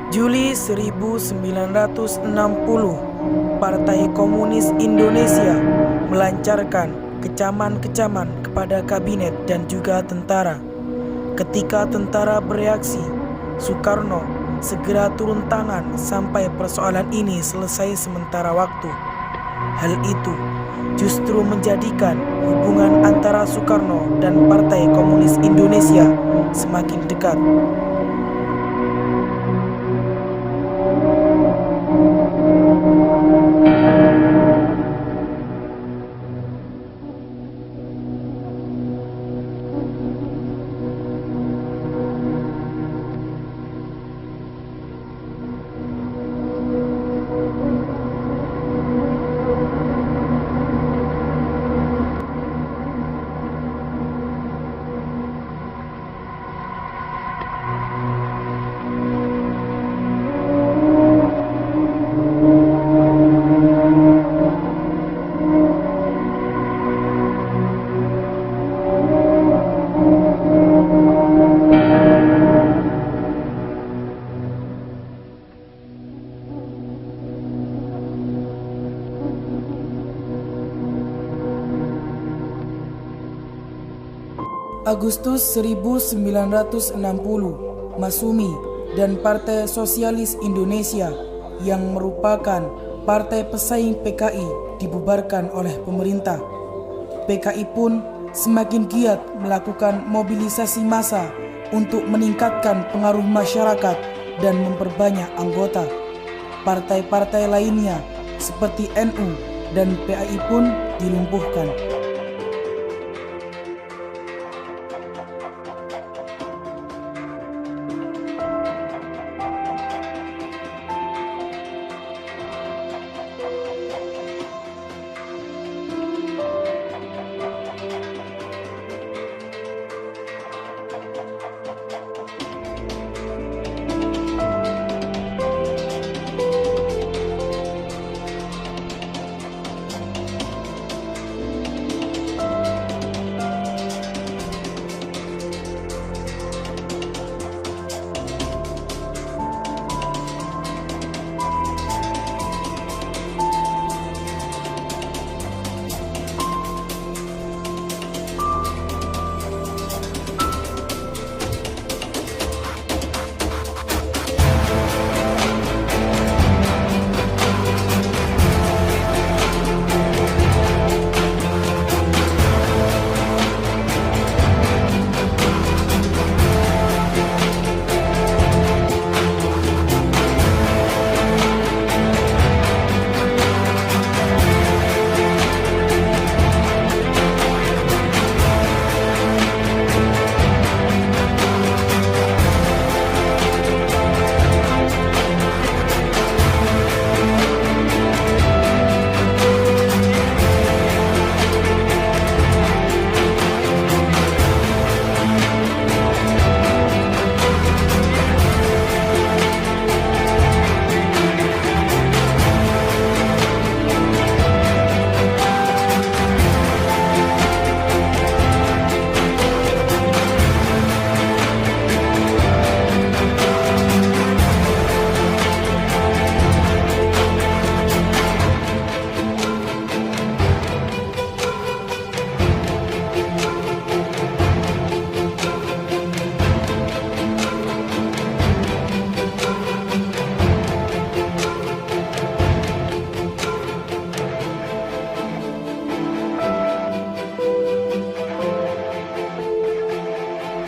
Juli 1960, Partai Komunis Indonesia melancarkan kecaman-kecaman kepada kabinet dan juga tentara. Ketika tentara bereaksi, Soekarno segera turun tangan sampai persoalan ini selesai sementara waktu. Hal itu justru menjadikan hubungan antara Soekarno dan Partai Komunis Indonesia semakin dekat. Agustus 1960, Masyumi dan Partai Sosialis Indonesia yang merupakan partai pesaing PKI dibubarkan oleh pemerintah. PKI pun semakin giat melakukan mobilisasi massa untuk meningkatkan pengaruh masyarakat dan memperbanyak anggota. Partai-partai lainnya seperti NU dan PAI pun dilumpuhkan.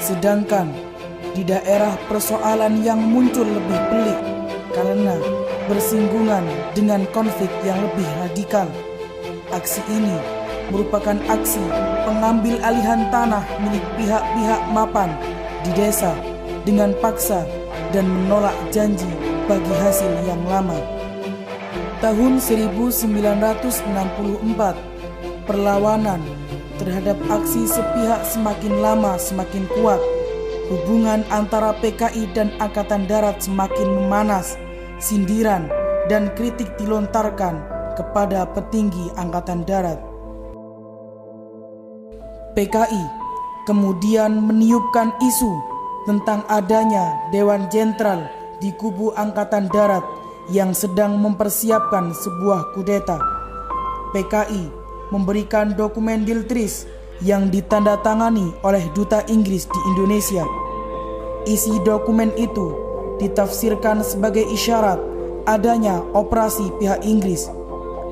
Sedangkan di daerah persoalan yang muncul lebih pelik karena bersinggungan dengan konflik yang lebih radikal. Aksi ini merupakan aksi pengambil alihan tanah milik pihak-pihak mapan di desa dengan paksa dan menolak janji bagi hasil yang lama. Tahun 1964, perlawanan terhadap aksi sepihak semakin lama semakin kuat. Hubungan antara PKI dan Angkatan Darat semakin memanas. Sindiran dan kritik dilontarkan kepada petinggi Angkatan Darat. PKI kemudian meniupkan isu tentang adanya Dewan Jenderal di kubu Angkatan Darat yang sedang mempersiapkan sebuah kudeta. PKI memberikan dokumen Diltris yang ditandatangani oleh Duta Inggris di Indonesia. Isi dokumen itu ditafsirkan sebagai isyarat adanya operasi pihak Inggris.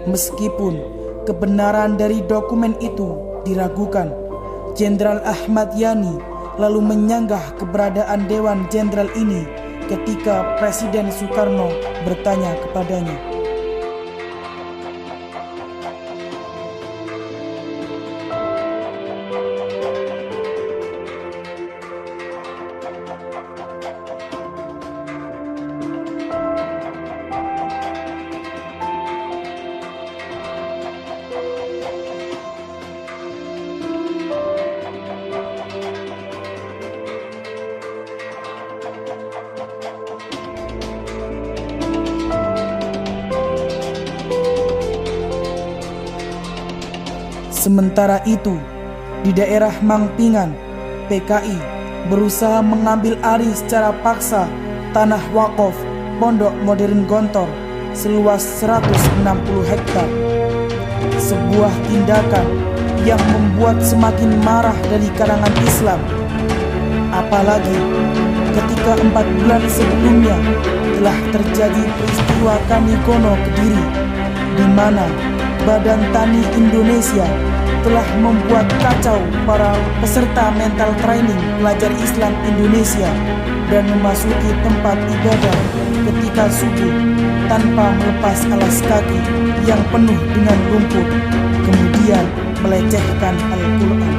Meskipun kebenaran dari dokumen itu diragukan, Jenderal Ahmad Yani lalu menyanggah keberadaan Dewan Jenderal ini ketika Presiden Soekarno bertanya kepadanya. Sementara itu, di daerah Mangpingan, PKI berusaha mengambil alih secara paksa tanah wakaf Pondok Modern Gontor seluas 160 hektar. Sebuah tindakan yang membuat semakin marah dari kalangan Islam. Apalagi ketika 4 bulan sebelumnya telah terjadi peristiwa Kanigono Kediri, di mana Badan Tani Indonesia telah membuat kacau para peserta mental training pelajar Islam Indonesia dan memasuki tempat ibadah ketika subuh tanpa melepas alas kaki yang penuh dengan lumpur, kemudian melecehkan Al-Quran.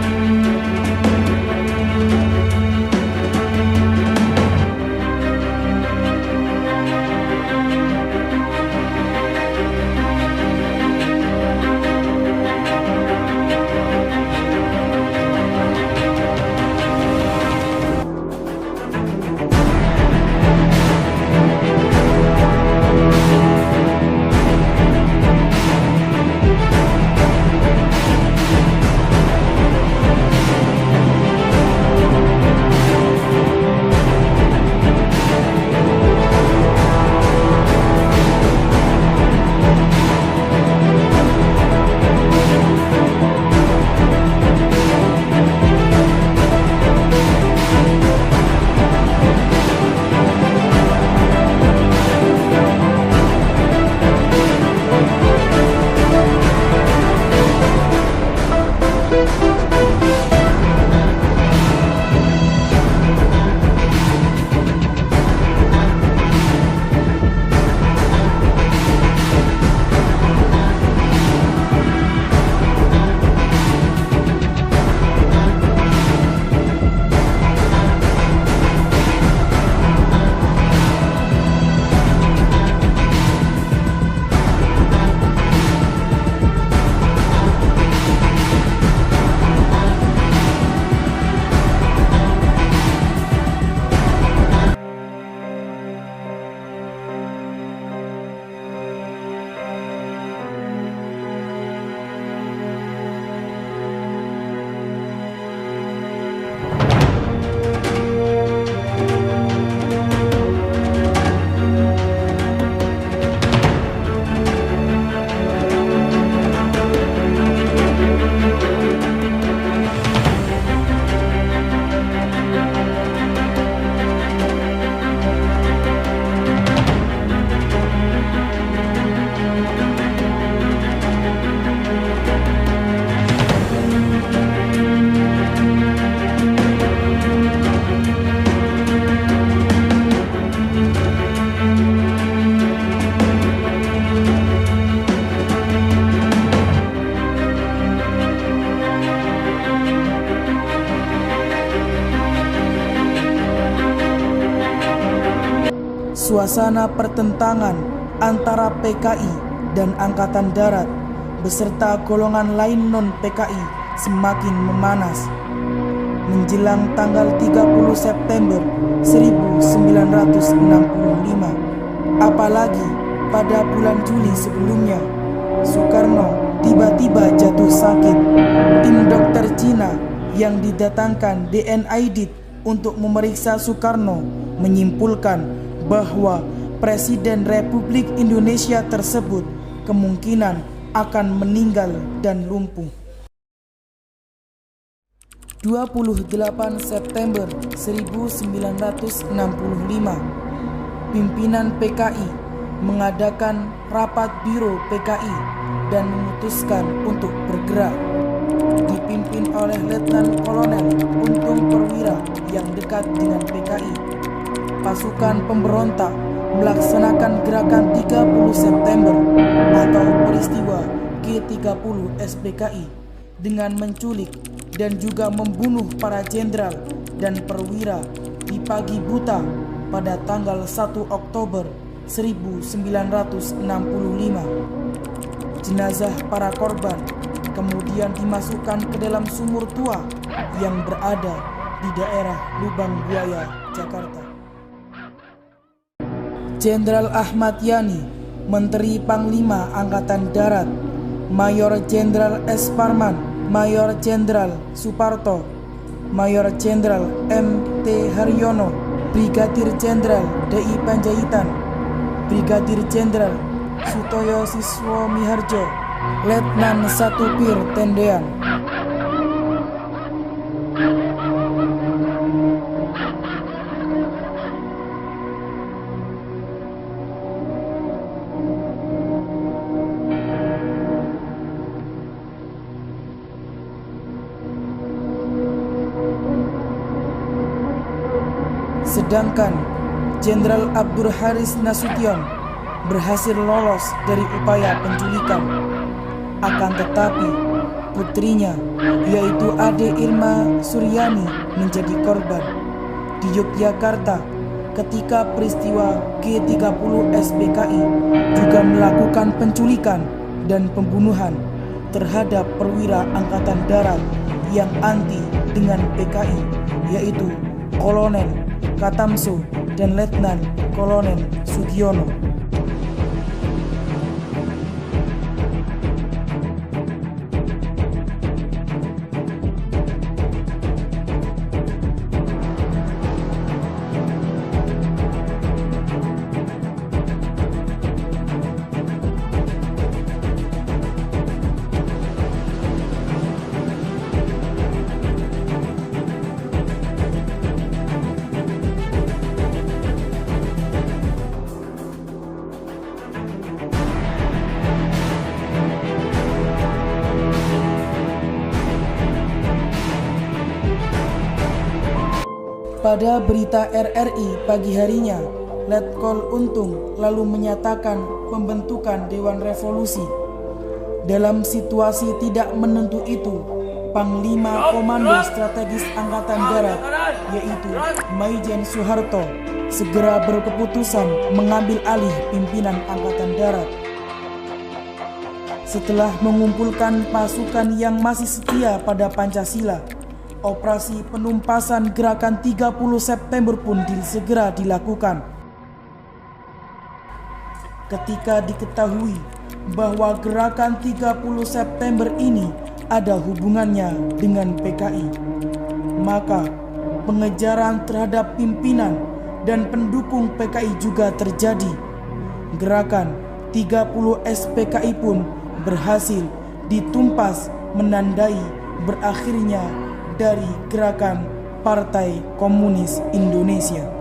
Suasana pertentangan antara PKI dan Angkatan Darat beserta golongan lain non-PKI semakin memanas. Menjelang tanggal 30 September 1965, apalagi pada bulan Juli sebelumnya, Soekarno tiba-tiba jatuh sakit. Tim dokter Cina yang didatangkan DNID untuk memeriksa Soekarno menyimpulkan bahwa Presiden Republik Indonesia tersebut kemungkinan akan meninggal dan lumpuh. 28 September 1965, pimpinan PKI mengadakan rapat biro PKI dan memutuskan untuk bergerak. Dipimpin oleh Letnan Kolonel Untung Perwira yang dekat dengan PKI. Pasukan pemberontak melaksanakan gerakan 30 September atau peristiwa G30 SPKI dengan menculik dan juga membunuh para jenderal dan perwira di pagi buta pada tanggal 1 Oktober 1965. Jenazah para korban kemudian dimasukkan ke dalam sumur tua yang berada di daerah Lubang Buaya, Jakarta. Jenderal Ahmad Yani, Menteri Panglima Angkatan Darat, Mayor Jenderal S. Parman, Mayor Jenderal Suparto, Mayor Jenderal M. T. Haryono, Brigadir Jenderal D.I. Panjaitan, Brigadir Jenderal Sutoyo Siswo Miharjo, Letnan Satupir Tendean. Sedangkan Jenderal Abdul Haris Nasution berhasil lolos dari upaya penculikan. Akan tetapi putrinya, yaitu Ade Irma Suryani, menjadi korban di Yogyakarta ketika peristiwa G30 SPKI juga melakukan penculikan dan pembunuhan terhadap perwira Angkatan Darat yang anti dengan PKI, yaitu Kolonel Katamso dan Letnan Kolonel Sugiono. Pada berita RRI pagi harinya, Letkol Untung lalu menyatakan pembentukan Dewan Revolusi. Dalam situasi tidak menentu itu, Panglima Komando Strategis Angkatan Darat, yaitu Maijen Soeharto, segera berkeputusan mengambil alih pimpinan Angkatan Darat. Setelah mengumpulkan pasukan yang masih setia pada Pancasila, operasi penumpasan gerakan 30 September pun segera dilakukan. Ketika diketahui bahwa gerakan 30 September ini ada hubungannya dengan PKI, maka pengejaran terhadap pimpinan dan pendukung PKI juga terjadi. Gerakan 30 SPKI pun berhasil ditumpas, menandai berakhirnya dari gerakan Partai Komunis Indonesia.